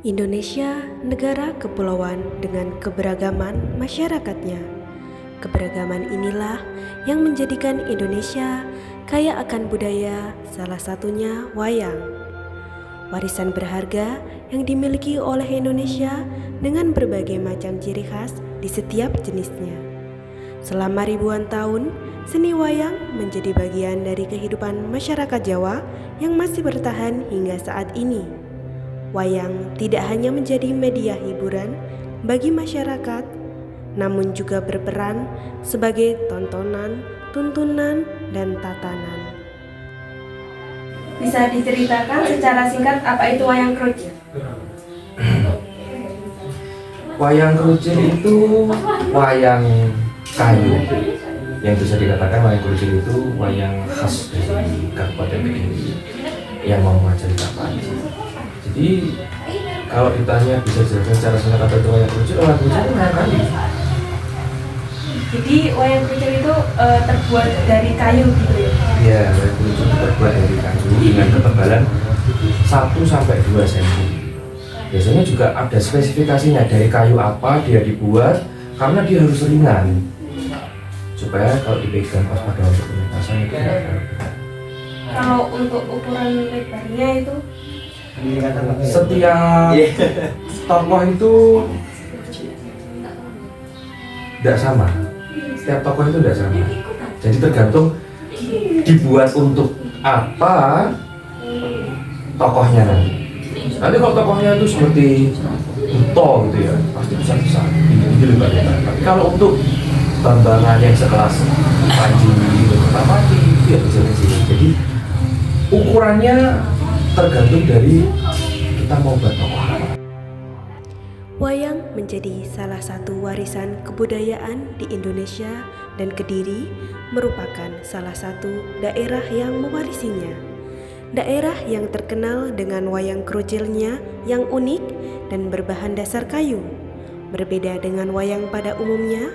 Indonesia negara kepulauan dengan keberagaman masyarakatnya. Keberagaman inilah yang menjadikan Indonesia kaya akan budaya, salah satunya wayang. Warisan berharga yang dimiliki oleh Indonesia dengan berbagai macam ciri khas di setiap jenisnya. Selama ribuan tahun, seni wayang menjadi bagian dari kehidupan masyarakat Jawa yang masih bertahan hingga saat ini. Wayang tidak hanya menjadi media hiburan bagi masyarakat, namun juga berperan sebagai tontonan, tuntunan, dan tatanan. Bisa diceritakan secara singkat apa itu wayang kerucil? Wayang kerucil itu wayang kayu yang bisa dikatakan wayang kerucil itu wayang khas dari Kabupaten Kediri yang mau cerita Panji. Jadi kalau ditanya bisa dijelaskan secara singkat apa itu wayang kerucil itu wayang kayu. Jadi wayang kerucil itu terbuat dari kayu gitu ya? Iya, wayang kerucil itu terbuat dari kayu dengan ketebalan 1-2 cm. Biasanya juga ada spesifikasinya dari kayu apa dia dibuat karena dia harus ringan supaya kalau dipegang pas pada waktu pementasan itu tidak terlalu berat. Kalau untuk ukuran lebarnya itu Setiap tokoh itu tidak sama. Setiap tokoh itu tidak sama. Jadi tergantung dibuat untuk apa tokohnya nanti. Nanti kalau tokohnya itu seperti Uto gitu ya, pasti besar-besar. Ini lebar-lebar. Tapi kalau untuk Bambangan yang sekelas Panji gitu, Panji itu ya kecil-kecil. Jadi ukurannya tergantung dari kita mau buat tokoh apa. wayang menjadi salah satu warisan kebudayaan di Indonesia dan Kediri merupakan salah satu daerah yang mewarisinya. Daerah yang terkenal dengan wayang kerucilnya yang unik dan berbahan dasar kayu. Berbeda dengan wayang pada umumnya,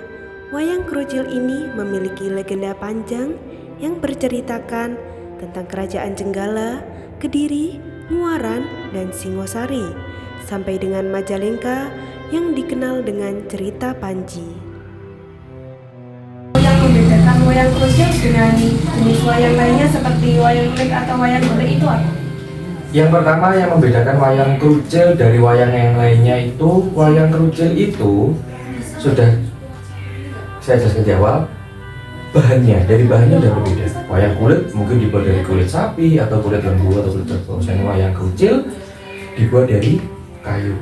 wayang kerucil ini memiliki legenda panjang yang berceritakan tentang Kerajaan Jenggala, Kediri, Muaran, dan Singosari, sampai dengan Majalengka yang dikenal dengan cerita Panji. Yang membedakan wayang kerucil dengan jenis wayang lainnya seperti wayang kulit atau wayang golek itu apa? Yang pertama yang membedakan wayang kerucil dari wayang yang lainnya itu wayang kerucil itu sudah saya jelaskan di awal, dari bahannya udah berbeda. Wayang kulit mungkin dibuat dari kulit sapi atau kulit lembu atau kulit kerbau. Sedangkan wayang kerucil dibuat dari kayu.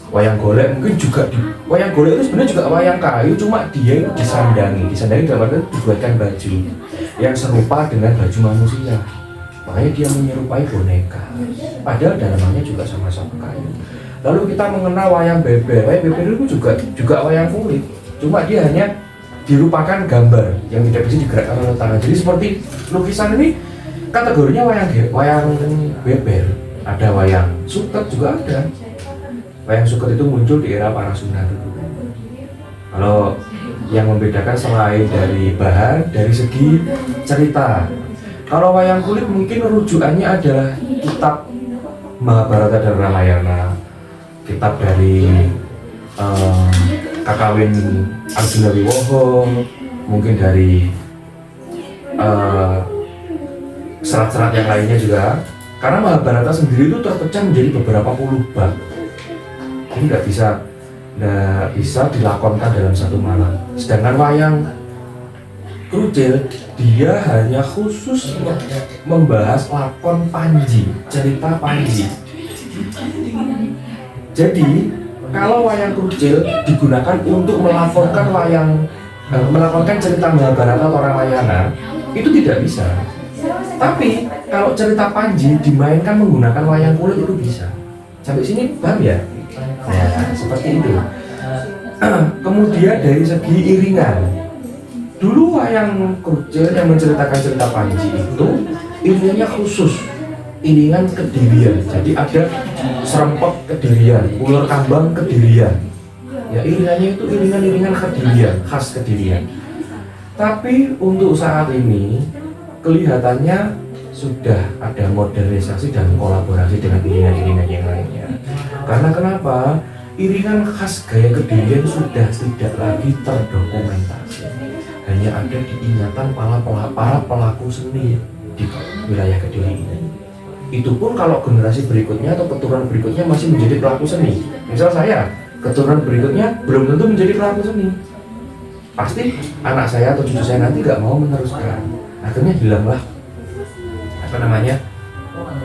Wayang golek mungkin juga wayang golek itu sebenarnya juga wayang kayu, cuma dia itu disandangi dalam arti dibuatkan baju yang serupa dengan baju manusia. Makanya dia menyerupai boneka. Padahal dalamannya juga sama-sama kayu. Lalu kita mengenal wayang beber. Wayang beber itu juga wayang kulit, cuma dia hanya dirupakan gambar yang tidak bisa digerakkan oleh tangan. Jadi seperti lukisan ini kategorinya wayang beber. Ada wayang suket juga ada. Wayang suket itu muncul di era para Sunda dulu. Kalau yang membedakan selain dari bahan, dari segi cerita. Kalau wayang kulit mungkin rujukannya adalah kitab Mahabharata dan Ramayana, kitab dari Kakawin Arjuna Wiwoho, mungkin dari serat-serat yang lainnya juga. Karena Mahabharata sendiri itu terpecah menjadi beberapa puluh bab. Ini nggak bisa dilakonkan dalam satu malam. Sedangkan wayang kerucil dia hanya khusus membahas lakon Panji, cerita Panji. Jadi kalau wayang kerucil digunakan untuk melakonkan cerita Mahabharata atau Ramayana, itu tidak bisa. Tapi kalau cerita Panji dimainkan menggunakan wayang kulit itu bisa. Sampai sini paham ya? Ya, seperti itu. Kemudian dari segi iringan, dulu wayang kerucil yang menceritakan cerita Panji itu iringannya khusus, iringan Kedirian. Jadi ada serempet Kedirian, ular kambang Kedirian. Ya, iringannya itu iringan Kedirian, khas Kedirian. Tapi untuk saat ini kelihatannya sudah ada modernisasi dan kolaborasi dengan iringan-iringan yang lainnya. Karena kenapa? Iringan khas gaya Kedirian sudah tidak lagi terdokumentasi, hanya ada di ingatan para pelaku seni di wilayah Kediri ini. Itu pun kalau generasi berikutnya atau keturunan berikutnya masih menjadi pelaku seni. Misal saya, keturunan berikutnya belum tentu menjadi pelaku seni. Pasti anak saya atau cucu saya nanti nggak mau meneruskan. Akhirnya hilanglah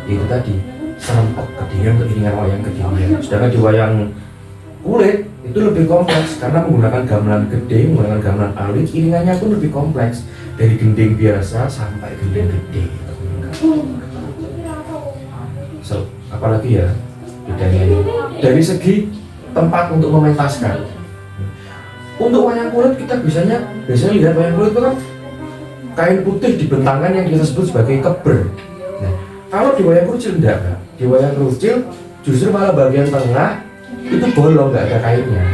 itu tadi serempet Kedirian untuk iringan wayang Kedirian. Sedangkan di wayang kulit itu lebih kompleks karena menggunakan gamelan gede, menggunakan gamelan alit, iringannya pun lebih kompleks dari gending biasa sampai gending gede. Apalagi ya bedanya ini dari segi tempat untuk mementaskan. Untuk wayang kulit kita biasanya lihat wayang kulit itu kan kain putih dibentangkan yang kita sebut sebagai keber. Nah, kalau di wayang krucil enggak, Kak. Di wayang krucil justru malah bagian tengah itu bolong, nggak ada kainnya,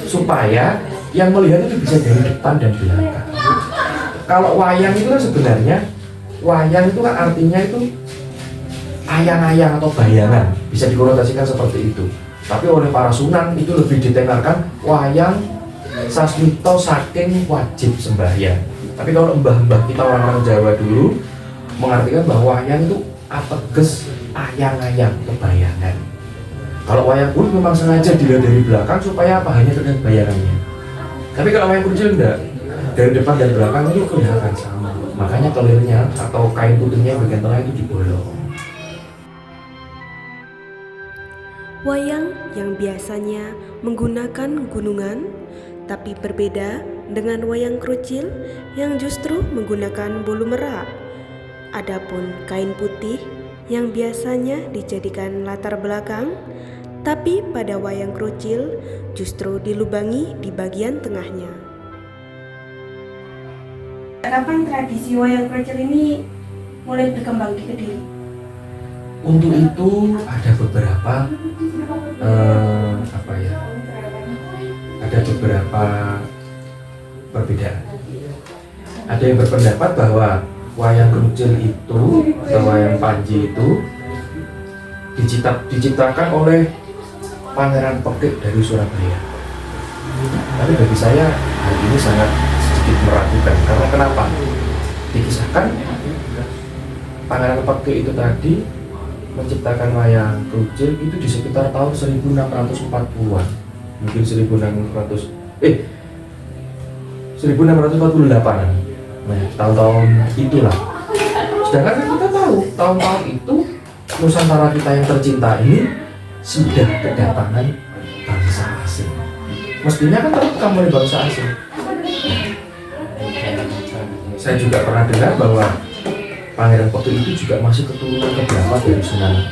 supaya yang melihat itu bisa dari depan dan belakang. Kalau wayang itu kan sebenarnya wayang itu kan artinya itu ayang-ayang atau bayangan, bisa dikonotasikan seperti itu. Tapi oleh para sunan itu lebih ditekankan wayang sasmito saking wajib sembahyang. Tapi kalau mbah-mbah kita orang-orang Jawa dulu mengartikan bahwa wayang itu ateges ayang-ayang atau bayangan. Kalau wayang kulit memang sengaja dilihat dari belakang supaya apa? Hanya terlihat bayangannya. Tapi kalau wayang krucil enggak, dari depan dan belakang itu kelihatan sama. Makanya kelirnya atau kain putihnya bagian tengah itu dibolong. Wayang yang biasanya menggunakan gunungan, tapi berbeda dengan wayang krucil yang justru menggunakan bulu merak. Adapun kain putih yang biasanya dijadikan latar belakang, tapi pada wayang krucil justru dilubangi di bagian tengahnya. Kapan tradisi wayang krucil ini mulai berkembang di Kediri? Untuk itu ada beberapa ada beberapa perbedaan. Ada yang berpendapat bahwa wayang krucil itu atau wayang Panji itu diciptakan oleh Pangeran Pekik dari Surabaya. Tapi bagi saya hal ini sangat sedikit meragukan. Karena kenapa? Dikisahkan Pangeran Pekik itu tadi menciptakan wayang krucil itu di sekitar tahun 1640-an, mungkin 1648-an. Nah, tahun-tahun itulah. Sedangkan kita tahu tahun-tahun itu Nusantara kita yang tercinta ini sudah kedatangan bangsa asing. Mestinya kan terkekang oleh bangsa asing. Saya juga pernah dengar bahwa Pangeran Pekik itu juga masih keturunan keberapa dari Sunan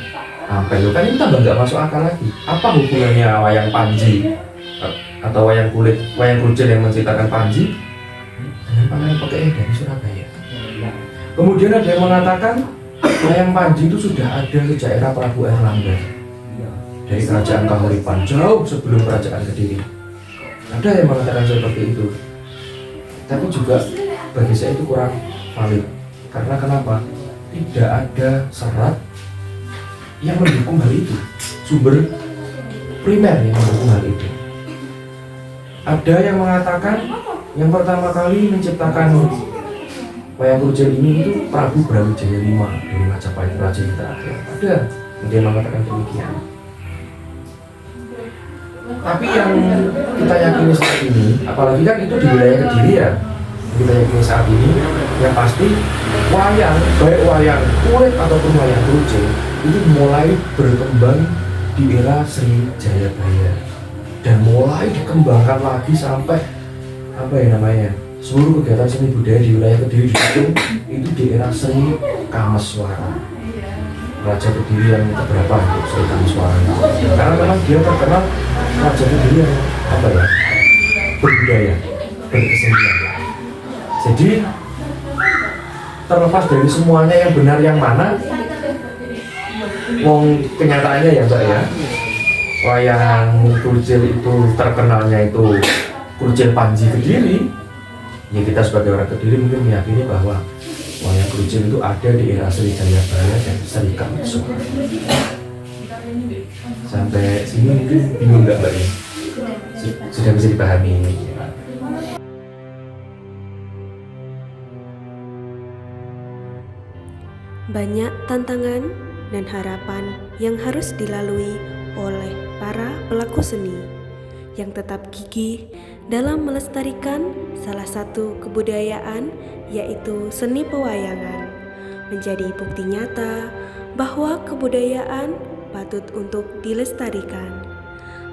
Ampel. Kan ini tambah nggak masuk akal lagi. Apa hubungannya wayang Panji atau wayang kulit, wayang krucil yang menceritakan Panji dengan Pangeran Pekik dari Surabaya? Kemudian ada yang mengatakan wayang Panji itu sudah ada sejak era Prabu Erlangga dari kerajaan Kahuripan, jauh sebelum kerajaan Kediri. Ada yang mengatakan seperti itu. Tapi juga bagi saya itu kurang valid. Karena kenapa? Tidak ada serat yang mendukung hal itu, sumber primer yang mendukung hal itu. Ada yang mengatakan yang pertama kali menciptakan wayang krucil ini itu Prabu Brawijaya V dari Majapahit, raja kita. Ada yang mengatakan demikian. Tapi yang kita yakini saat ini, apalagi kan itu di wilayah Kediri ya, kita yakini saat ini, yang pasti wayang, baik wayang kulit ataupun wayang krucil itu mulai berkembang di era Sri Jayabaya dan mulai dikembangkan lagi sampai seluruh kegiatan seni budaya di wilayah Kediri itu di era Sri Kameswara, Raja Kediri yang keberapa Sri Kameswara, karena memang dia terkenal Raja Kediri yang berbudaya, berkesenian. Jadi terlepas dari semuanya yang benar yang mana, kenyataannya ya Mbak ya, wayang krucil itu terkenalnya itu krucil Panji Kediri. Ya kita sebagai orang Kediri mungkin meyakini bahwa wayang krucil itu ada di era Sri Jayabaya dan Sri Kameswara. Sampai sini mungkin bingung nggak Mbak ya? Sudah bisa dipahami. Banyak tantangan dan harapan yang harus dilalui oleh para pelaku seni yang tetap gigih dalam melestarikan salah satu kebudayaan, yaitu seni pewayangan, menjadi bukti nyata bahwa kebudayaan patut untuk dilestarikan,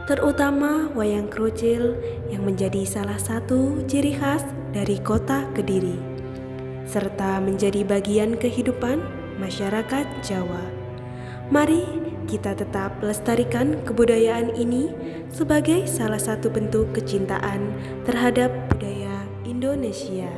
terutama wayang krucil yang menjadi salah satu ciri khas dari kota Kediri, serta menjadi bagian kehidupan masyarakat Jawa. Mari kita tetap lestarikan kebudayaan ini sebagai salah satu bentuk kecintaan terhadap budaya Indonesia.